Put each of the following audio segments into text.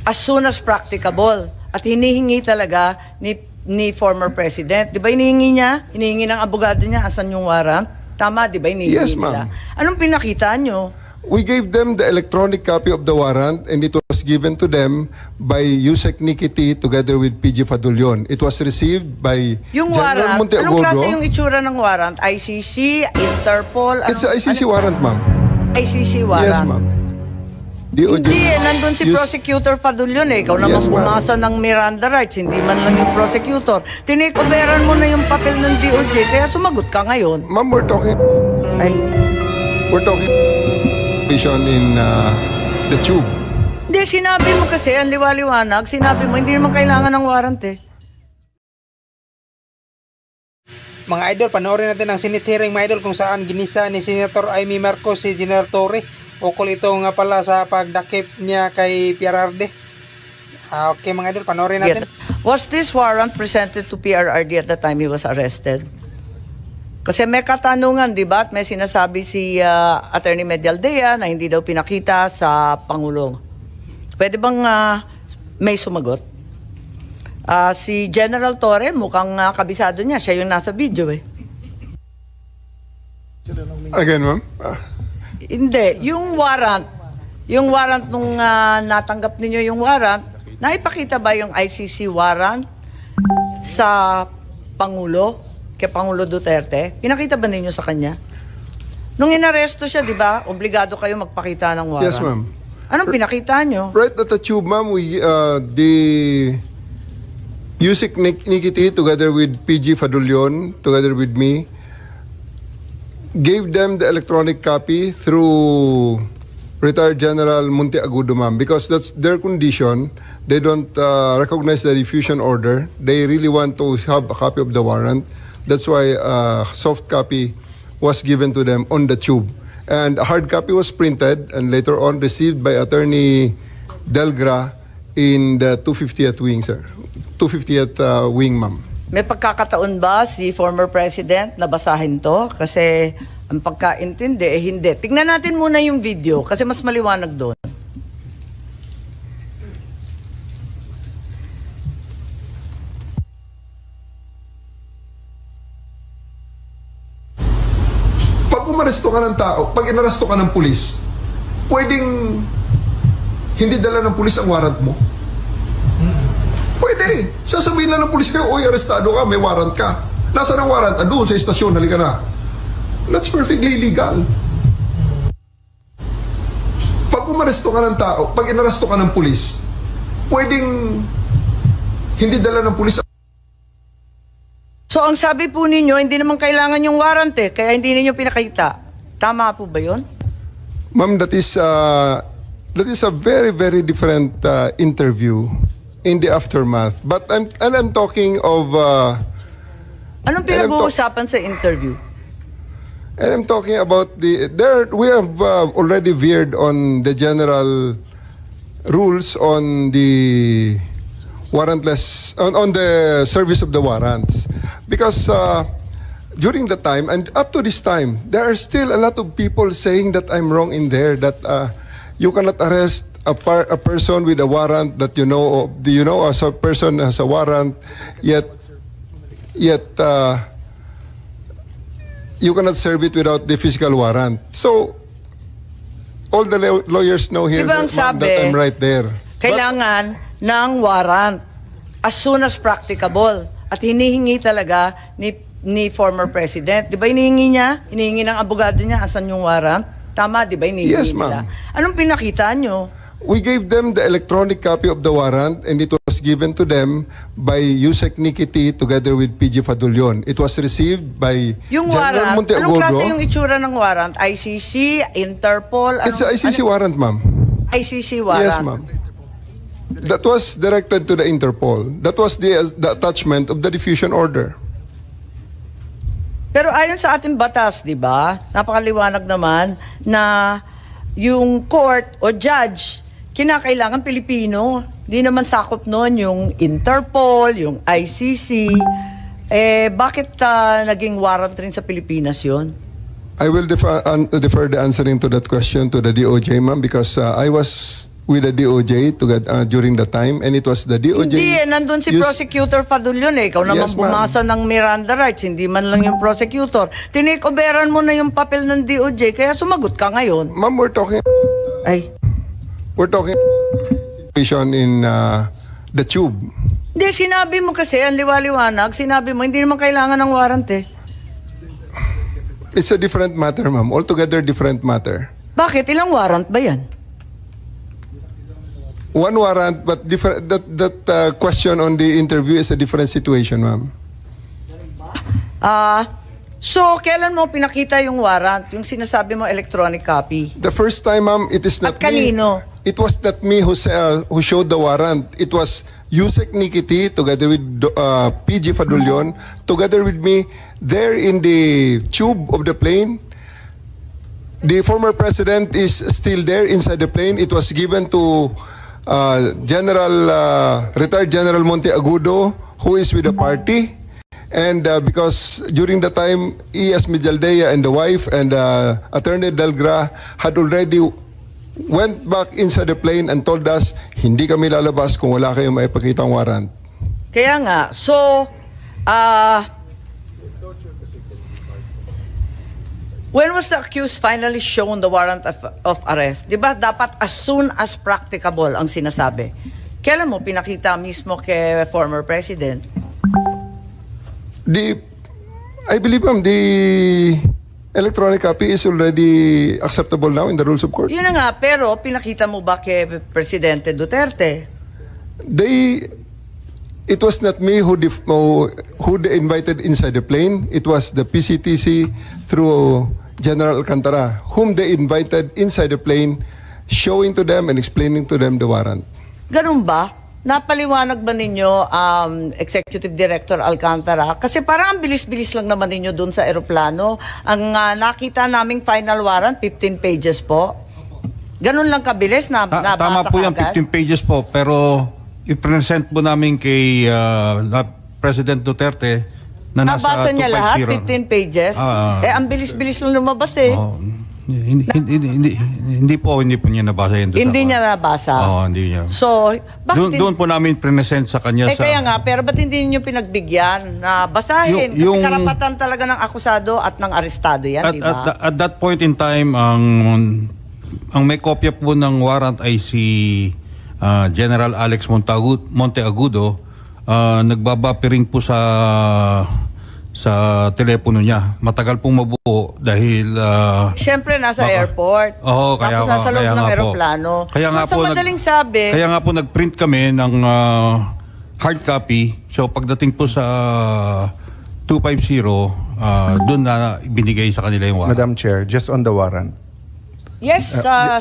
as soon as practicable. At hinihingi talaga ni former president. Di ba hinihingi niya? Hinihingi ng abogado niya, asan yung warrant? Tama, di ba hinihingi Yes, nila? ma'am. Anong pinakita nyo? We gave them the electronic copy of the warrant and it was given to them by Yusek Nikiti together with PG Fadulion. It was received by Yung General warrant, anong klase yung Monteagudo. itsura ng warrant? ICC, Interpol? It's an ICC warrant, ma'am. ICC warrant? Yes, ma'am. DOJ. Hindi nandun si Use- Prosecutor Fadulion Ikaw naman Yes, ma'am. bumasa ng Miranda rights, hindi man lang yung prosecutor. Tinikoberan mo na yung papel ng DOJ, kaya sumagot ka ngayon. Ma'am, we're talking in the tube. Hindi, sinabi mo kasi, ang liwaliwanag, sinabi mo, hindi naman kailangan ng warrant eh. Mga idol, panoorin natin ang Senate hearing mga idol kung saan ginisa ni Senator Amy Marcos si General Torre ukol ito nga pala sa pagdakip niya kay PRRD. Okay mga idol, panoorin natin. Yes. Was this warrant presented to PRRD at the time he was arrested? Kasi may katanungan, di ba? At may sinasabi si Attorney Medialdea na hindi daw pinakita sa Pangulo. Pwede bang may sumagot? Si General Torre, mukhang kabisado niya. Siya yung nasa video eh. Again, ma'am. Hindi. Yung warrant nung natanggap ninyo yung warrant, naipakita ba yung ICC warrant sa Pangulo? Kay Pangulo Duterte? Pinakita ba ninyo sa kanya? Nung inaresto siya, di ba, obligado kayo magpakita ng warrant. Yes, ma'am. Anong pinakita nyo? Right at the tube, ma'am, the Yusek Nikiti together with PG Fadulion, together with me, gave them the electronic copy through retired General Monteagudo, ma'am, because that's their condition. They don't recognize the diffusion order. They really want to have a copy of the warrant. That's why a soft copy was given to them on the tube. And a hard copy was printed and later on received by Attorney Delgra in the 250th wing, sir. 250th wing, ma'am. May pagkakataon ba si former president na basahin to? Kasi ang pagkaintindi, hindi. Tingnan natin muna yung video kasi mas maliwanag doon. Pag umaresto ka ng tao, pag inaresto ka ng pulis, pwedeng hindi dala ng pulis ang warrant mo? Pwede. Sasabihin lang ng pulis kayo, oy, arestado ka, may warrant ka. Nasaan ang warrant? Doon sa istasyon, halika na. That's perfectly legal. Pag umaresto ka ng tao, pag inaresto ka ng pulis, pwedeng hindi dala ng pulis. So ang sabi po ninyo, hindi naman kailangan yung warrant eh, kaya hindi ninyo pinakita. Tama po ba yun? Ma'am, that is a very, very different interview in the aftermath. But I'm talking of... Anong pinag-uusapan sa interview? And I'm talking about we have already veered on the general rules on the warrantless, on the service of the warrants. Because during the time, and up to this time, there are still a lot of people saying that I'm wrong in there, that you cannot arrest a person with a warrant that you know as a person has a warrant, yet you cannot serve it without the physical warrant. So, all the lawyers know here Diba ang that, sabi, that I'm right there. Kailangan ng warrant as soon as practicable. At hinihingi talaga ni former president. Di ba hinihingi niya? Hinihingi ng abogado niya, asan yung warrant? Tama, di ba hinihingi Yes, nila? ma'am. Anong pinakita nyo? We gave them the electronic copy of the warrant and it was given to them by Yusek Nikiti together with PG Fadulion. It was received by Yung General warrant, anong klase yung Monteagudo. itsura ng warrant? ICC, Interpol? It's an ICC warrant, ma'am. ICC warrant? Yes, ma'am. That was directed to the Interpol. That was the attachment of the diffusion order. Pero ayon sa ating batas, di ba? Napakaliwanag naman na yung court o judge, kinakailangan Pilipino. Hindi naman sakop noon yung Interpol, yung ICC. Bakit naging warrant rin sa Pilipinas yun? I will defer the answering to that question to the DOJ, ma'am, because with the DOJ during the time, and it was the DOJ. Hindi nandun si Prosecutor Fadulyon eh. Ikaw naman Yes, ma'am. bumasa ng Miranda rights, hindi man lang yung prosecutor. Tinikoberan mo na yung papel ng DOJ, kaya sumagot ka ngayon. Ma'am, we're talking situation in the tube. Hindi, sinabi mo kasi, ang liwaliwanag, sinabi mo, hindi naman kailangan ng warrant eh. It's a different matter, ma'am. Altogether different matter. Bakit? Ilang warrant ba yan? One warrant, but different. That question on the interview is a different situation, ma'am. So, kailan mo pinakita yung warrant? Yung sinasabi mo electronic copy? The first time, ma'am, it is not At kanino? me. It was not me who showed the warrant. It was Yusek Nikiti together with PG Fadulyon, together with me there in the tube of the plane. The former president is still there inside the plane. It was given to retired General Monte Agudo, who is with the party. And because during the time, E.S. Mijaldea and the wife and Attorney Delgra had already went back inside the plane and told us, hindi kami lalabas kung wala kayong maipakitang warrant. Kaya nga, so, when was the accused finally shown the warrant of arrest? Di ba dapat as soon as practicable ang sinasabi? Kailan mo pinakita mismo kay former president? I believe, ma'am, the electronic copy is already acceptable now in the rules of court. Yun na nga, pero pinakita mo ba kay Presidente Duterte? It was not me who they invited inside the plane. It was the PCTC through General Alcantara, whom they invited inside the plane, showing to them and explaining to them the warrant. Ganun ba? Napaliwanag ba ninyo, Executive Director Alcantara? Kasi parang ang bilis-bilis lang naman ninyo dun sa eroplano. Ang nakita naming final warrant, 15 pages po. Ganun lang kabilis na nabasa Tama po yung agad? 15 pages po, pero i-present po namin kay President Duterte na nasa 250. Nabasa niya lahat, 15 pages? Ang bilis-bilis lang lumabas eh. Hindi po niya nabasa yan. Hindi niya nabasa? Oo, hindi niya. So, bakit Doon po namin present sa kanya. kaya nga, pero ba't hindi niyo pinagbigyan na basahin? Kasi karapatan talaga ng akusado at ng arestado yan, di ba? At that point in time, ang may kopya po ng warrant ay si General Alex Monteagudo. Nagbabapiring po sa telepono niya. Matagal pong mabuo dahil Siyempre, nasa airport. Oo, kaya tapos nasa loob ng aeroplano. Kaya nga so, po sa madaling sabi, kaya nga po nagprint kami ng hard copy. So pagdating po sa 250, doon na binigay sa kanila yung warrant. Madam Chair, just on the warrant. yes,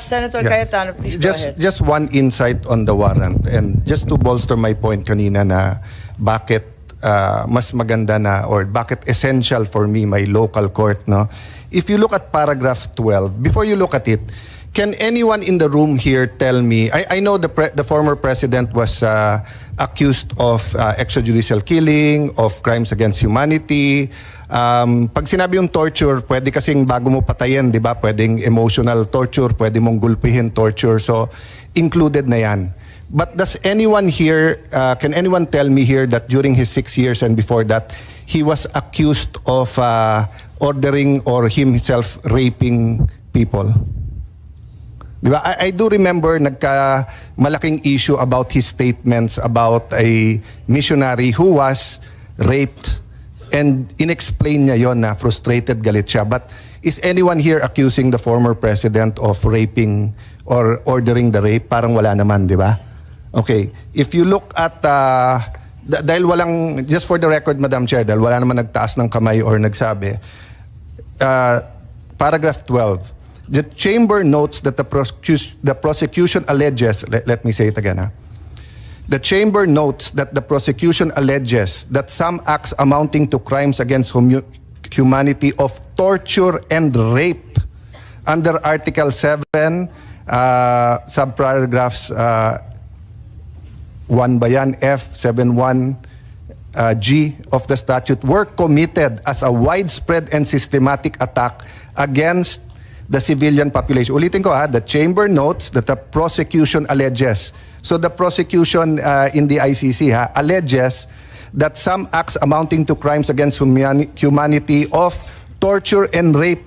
Senator Cayetano, please go ahead. Just one insight on the warrant, and just to bolster my point kanina na bakit mas maganda na, or bakit essential for me my local court, no? If you look at paragraph 12, before you look at it, can anyone in the room here tell me, I know the former president was accused of extrajudicial killing, of crimes against humanity. Pag sinabi yung torture, pwede kasing bago mo patayin, di ba? Pwedeng emotional torture, pwede mong gulpihin torture. So, included na yan. But does anyone here, can anyone tell me here that during his 6 years and before that, he was accused of ordering or himself raping people? Diba? I do remember malaking issue about his statements about a missionary who was raped, and inexplain niya yon na frustrated, galit siya. But is anyone here accusing the former president of raping or ordering the rape? Parang wala naman, di ba? Okay. If you look at, dahil walang, just for the record, Madam Chair, dahil wala naman nagtaas ng kamay or nagsabi, paragraph 12, the chamber notes that the prosecution alleges, let me say it again, the chamber notes that the prosecution alleges that some acts amounting to crimes against humanity of torture and rape under Article 7, subparagraphs 1 bayan F 71 G of the statute were committed as a widespread and systematic attack against the civilian population. Ulitin ko the chamber notes that the prosecution alleges. So the prosecution in the ICC alleges that some acts amounting to crimes against humanity of torture and rape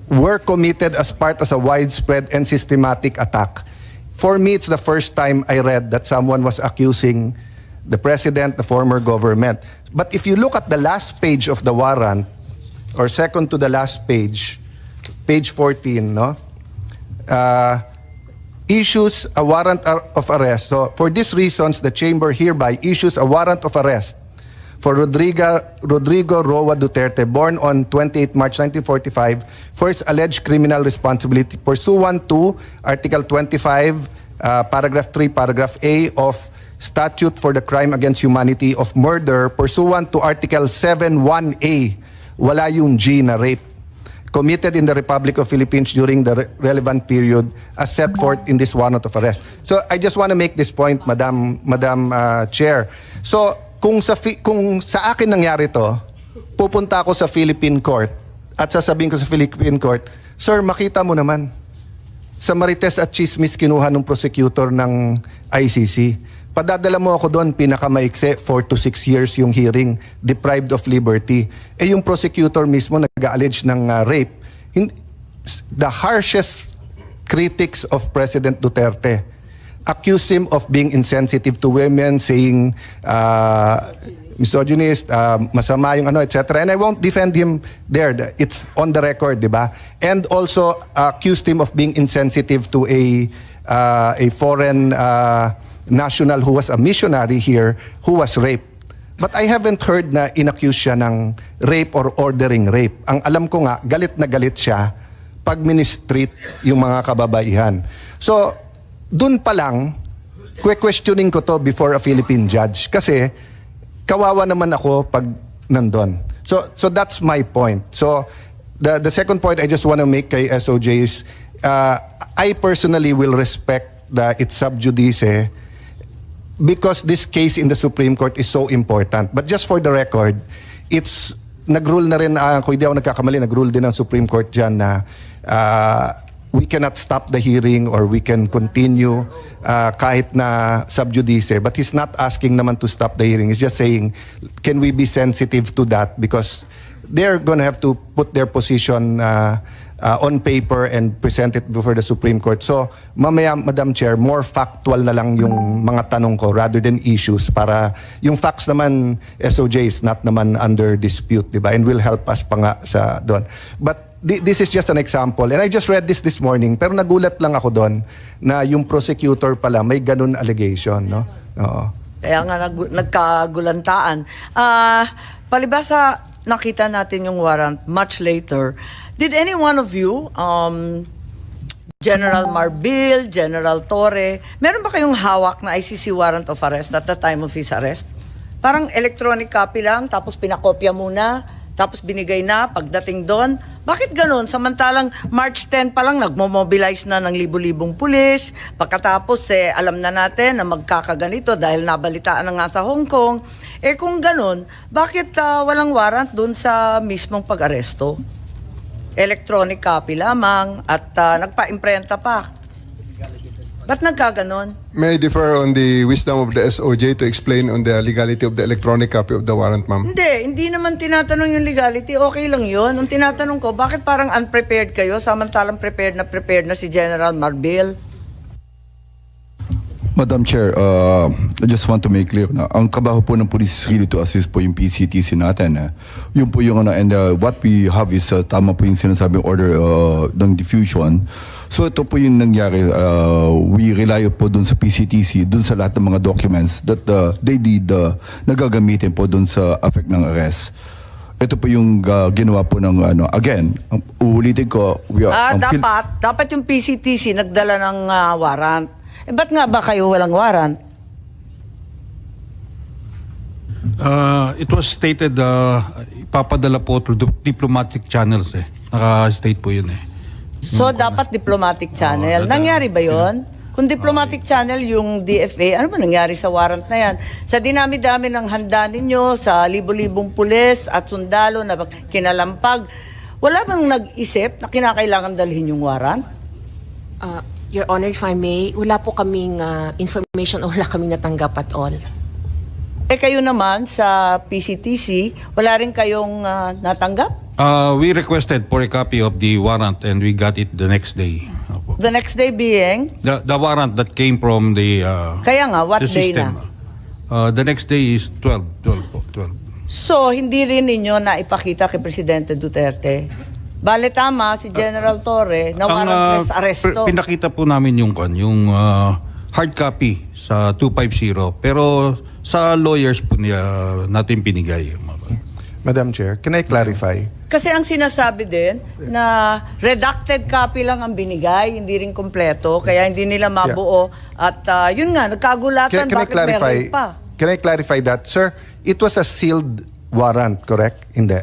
were committed as part of a widespread and systematic attack. For me, it's the first time I read that someone was accusing the president, the former government. But if you look at the last page of the warrant, or second to the last page, page 14, no? Issues a warrant of arrest. So, for these reasons, the chamber hereby issues a warrant of arrest for Rodrigo Roa Duterte, born on 28 March 1945, for his alleged criminal responsibility pursuant to Article 25, Paragraph 3, Paragraph A of Statute for the Crime Against Humanity of Murder, pursuant to Article 7(1)A, wala yung G na rape, committed in the Republic of Philippines during the relevant period as set forth in this warrant of arrest. So I just want to make this point, Madam Chair. So kung sa akin nangyari to, pupunta ako sa Philippine Court at sasabihin ko sa Philippine Court, Sir, makita mo naman, sa Marites at Chismis kinuha ng prosecutor ng ICC. Padadala mo ako doon, pinakamaikse, 4 to 6 years yung hearing, deprived of liberty. Yung prosecutor mismo nag-allege ng rape. The harshest critics of President Duterte accuse him of being insensitive to women, saying misogynist, masama yung etc. And I won't defend him there. It's on the record, di ba? And also accused him of being insensitive to a foreign national who was a missionary here who was raped. But I haven't heard na inaccuse siya ng rape or ordering rape. Ang alam ko nga, galit na galit siya pag ministreat yung mga kababaihan. So, dun pa lang, questioning ko to before a Philippine judge. Kasi, kawawa naman ako pag nandun. So that's my point. So, the second point I just want to make kay SOJ is, I personally will respect its sub judice because this case in the Supreme Court is so important. But just for the record, it's nag-rule na rin, kung hindi ako nagkakamali, nag-rule din ang Supreme Court dyan na we cannot stop the hearing or we can continue kahit na sub judice. But he's not asking naman to stop the hearing. He's just saying, can we be sensitive to that? Because they're gonna have to put their position on paper and present it before the Supreme Court. So, mamaya, Madam Chair, more factual na lang yung mga tanong ko rather than issues para yung facts naman, SOJ is not naman under dispute, di ba? And will help us pa nga sa doon. But this is just an example. And I just read this morning, pero nagulat lang ako doon na yung prosecutor pala may ganun allegation, no? Oo. Kaya nga nagkagulantaan. Palibasa, nakita natin yung warrant much later. Did any one of you, General Marbil, General Torre, meron ba kayong hawak na ICC warrant of arrest at the time of his arrest? Parang electronic copy lang, tapos pinakopya muna, tapos binigay na pagdating doon. Bakit ganun? Samantalang March 10 pa lang nagmo-mobilize na ng libu-libong pulis. Pagkatapos alam na natin na magkakaganito dahil nabalitaan na nga sa Hong Kong. Kung ganun, bakit walang warrant doon sa mismong pag-aresto? Electronic copy lamang at nagpa-imprenta pa. Ba't nagkaganon? May I differ on the wisdom of the SOJ to explain on the legality of the electronic copy of the warrant, ma'am? Hindi naman tinatanong yung legality. Okay lang yun. Ang tinatanong ko, bakit parang unprepared kayo samantalang prepared na si General Marbil? Madam Chair, I just want to make clear na ang trabaho po ng police is really to assist po yung PCTC natin. Yun po yung and what we have is tama po yung sinasabing order ng diffusion. So ito po yung nangyari. We rely po dun sa PCTC, dun sa lahat ng mga documents that they did na gagamitin po dun sa effect ng arrest. Ito po yung ginawa po ng again, uulitin ko. Dapat yung PCTC nagdala ng warrant. Ba't nga ba kayo walang warrant? It was stated ipapadala po through diplomatic channels Naka-state po yun So, dapat diplomatic channel. Nangyari ba yon? Kung diplomatic channel yung DFA, ano ba nangyari sa warrant na yan? Sa dinami-dami ng handa ninyo, sa libo-libong pulis at sundalo na kinalampag, Wala bang nag-isip na kinakailangan dalhin yung warrant? Your Honor, if I may, wala po kaming information o wala kaming natanggap at all. Eh kayo naman sa PCTC, wala rin kayong natanggap? We requested for a copy of the warrant and we got it the next day. Opo. The next day being, The warrant that came from the kaya nga, what the day system. na? The next day is 12 po, 12. So, hindi rin ninyo na ipakita kay Presidente Duterte. Bale tama si General Torre na warrantless arresto. Pinakita po namin yung hard copy sa 250 pero sa lawyers po natin pinigay. Madam Chair, can I clarify? Kasi ang sinasabi din na redacted copy lang ang binigay, hindi rin kompleto, kaya hindi nila mabuo. At yun nga, nagkagulatan, Can I bakit clarify? meron pa? Can I clarify that, sir? It was a sealed warrant, correct? Hindi.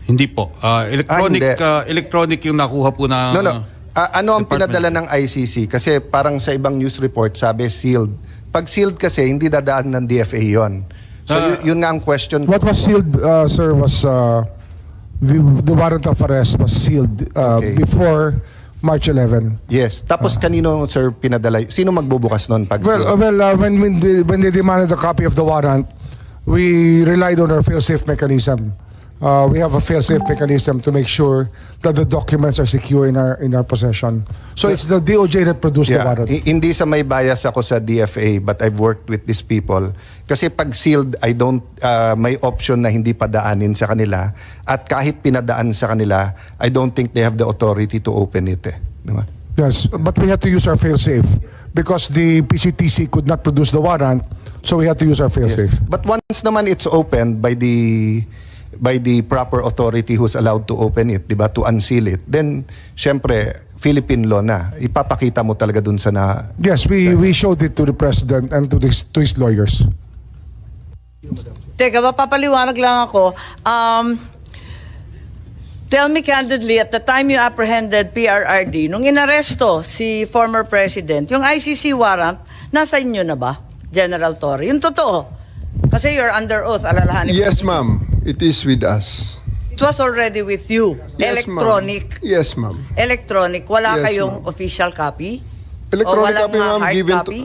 Hindi po. Electronic hindi. electronic yung nakuha po na No. Ano ang Department. pinadala ng ICC? Kasi parang sa ibang news report sabi sealed. Pag sealed kasi hindi dadaan ng DFA yon. So yun nga ang question. What was sealed, sir, was the warrant of arrest was sealed Okay. before March 11. Yes. Tapos kanino, sir, pinadala? Sino magbubukas nun pag sealed? When they demanded a copy of the warrant, we relied on our fail-safe mechanism. We have a fail-safe mechanism to make sure that the documents are secure in our possession. So it's the DOJ that produced the warrant. Hindi sa may bias ako sa DFA, but I've worked with these people. Kasi pag sealed, may option na hindi padaanin sa kanila. At kahit pinadaan sa kanila, I don't think they have the authority to open it. Di ba? Yes, but we had to use our fail-safe because the PCTC could not produce the warrant, so we had to use our fail-safe. But once naman it's opened by the proper authority who's allowed to open it, 'di ba, to unseal it, then syempre Philippine law na. Ipapakita mo talaga dun sa na. Yes, we showed it to the president and to his lawyers. Teka, mapapaliwanag lang ako. Tell me candidly, at the time you apprehended PRRD, nung inaresto si former president, yung ICC warrant, nasa inyo na ba, General Torre? Yung totoo. Kasi you're under oath, alalahanin. Yes, ma'am. It is with us. It was already with you. Yes, Electronic. Ma'am. Yes, ma'am. Electronic. Wala Yes, kayong ma'am. official copy? Electronic walang copy, ma'am, hard given copy?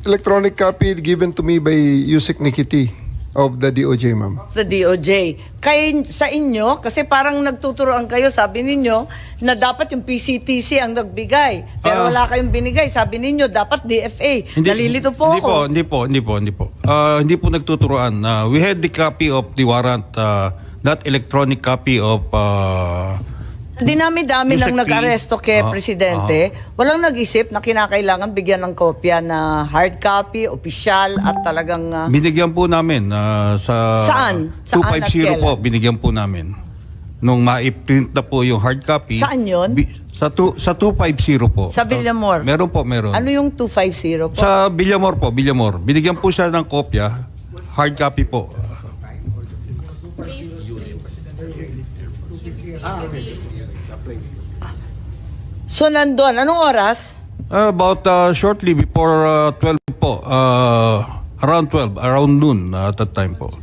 electronic copy given to me by Yusek Nikiti of the DOJ, ma'am. Sa DOJ. Kaya sa inyo, kasi parang nagtuturoan kayo, sabi ninyo, na dapat yung PCTC ang nagbigay. Pero wala kayong binigay. Sabi ninyo, dapat DFA. Nalilito po ako. Hindi po. Hindi po nagtuturoan. We had the copy of the warrant, not electronic copy of Dinami-dami Yusek nang nag-aresto kay Presidente. Walang nag-isip na kinakailangan bigyan ng kopya na hard copy, opisyal, at talagang... binigyan po namin sa Saan? Saan at 250 kailan? po, binigyan po namin. Nung ma-print na po yung hard copy. Saan yun? Sa 250 po. Sa Villamor? Meron po, meron. Ano yung 250 po? Sa Villamor po, Villamor. Binigyan po siya ng kopya, hard copy po. So, nandun. Anong oras? About shortly before 12 po. Around 12, around noon at that time po.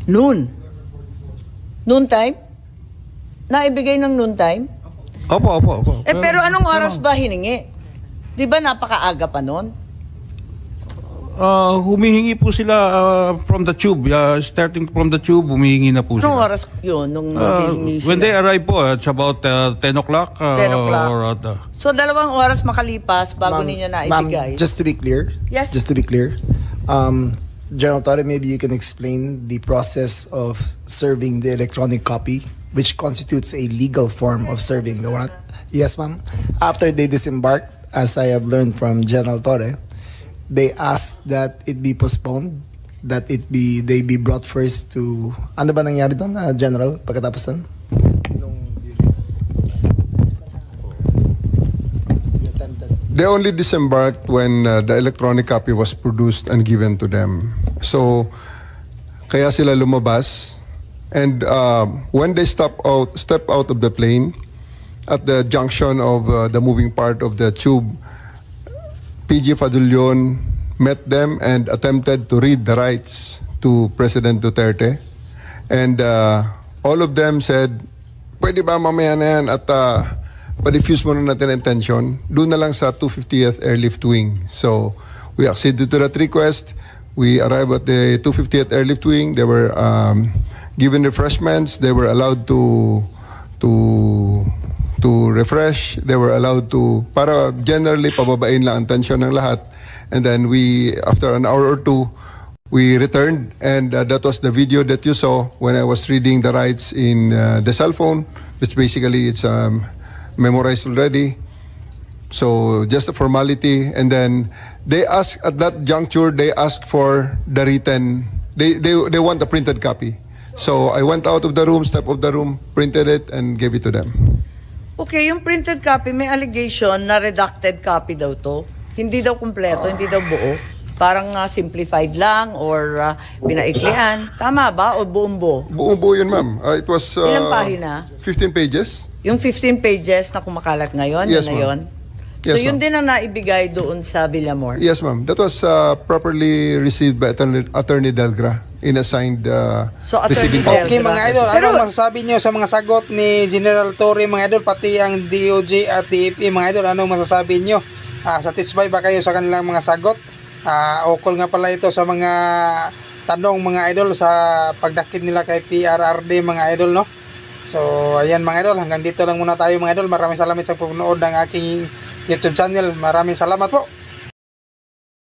Noon. Noon time? Naibigay ng noon time? Opo. Pero anong oras ba hiningi? Di ba napakaaga pa noon? Humihingi po sila from the tube. Starting from the tube, humihingi na po Anong sila. oras yun nung hiningi sila? When they arrive po, it's about 10 o'clock. 10 o'clock. Or at, So, 2 oras makalipas bago ninyo naibigay? Ma'am, just to be clear. Yes. Just to be clear. General Torre, maybe you can explain the process of serving the electronic copy, which constitutes a legal form of serving the warrant. Yes, ma'am. After they disembarked, as I have learned from General Torre, they asked that it be postponed, that they be brought first to... Ano ba nangyari doon, General, pagkatapos doon? They only disembarked when the electronic copy was produced and given to them. So, kaya sila lumabas. And when they step out of the plane, at the junction of the moving part of the tube, PG Fadulion met them and attempted to read the rights to President Duterte. And all of them said, pwede ba mamaya na yan at pa-diffuse muna natin ang tension. Doon na lang sa 250th Airlift Wing. So, we acceded to that request. We arrived at the 250th Airlift Wing. They were given refreshments. They were allowed to refresh. They were allowed to, para generally pababain lang ang tension ng lahat. And then we, after an hour or two, we returned, and that was the video that you saw when I was reading the rights in the cell phone, which basically it's memorized already. So just a formality, and then they asked at that juncture, they asked for the written, they want a printed copy. So I went out of the room, stepped out of the room, printed it, and gave it to them. Okay, yung printed copy, may allegation na redacted copy daw to. Hindi daw kumpleto, hindi daw buo. Parang simplified lang or pinaiklian. Tama ba? O buong-buo? Buong-buo yun, ma'am. It was Ilang pahina? 15 pages. Yung 15 pages na kumakalat ngayon, Yes, yun na yun? Yes, So yun ma'am. din ang naibigay doon sa Villamor? Yes, ma'am. That was properly received by Attorney Delgra in assigned So, Attorney receiving Delgra. Okay mga idol, Pero- ano masasabi nyo sa mga sagot ni General Torre mga idol, pati ang DOJ at DFA mga idol, ano masasabi nyo? Satisfied ba kayo sa kanilang mga sagot? Ukol nga pala ito sa mga tanong mga idol sa pagdakip nila kay PRRD mga idol, no? So ayan mga idol, hanggang dito lang muna tayo mga idol. Maraming salamat sa panonood ng aking YouTube channel. Maraming salamat po.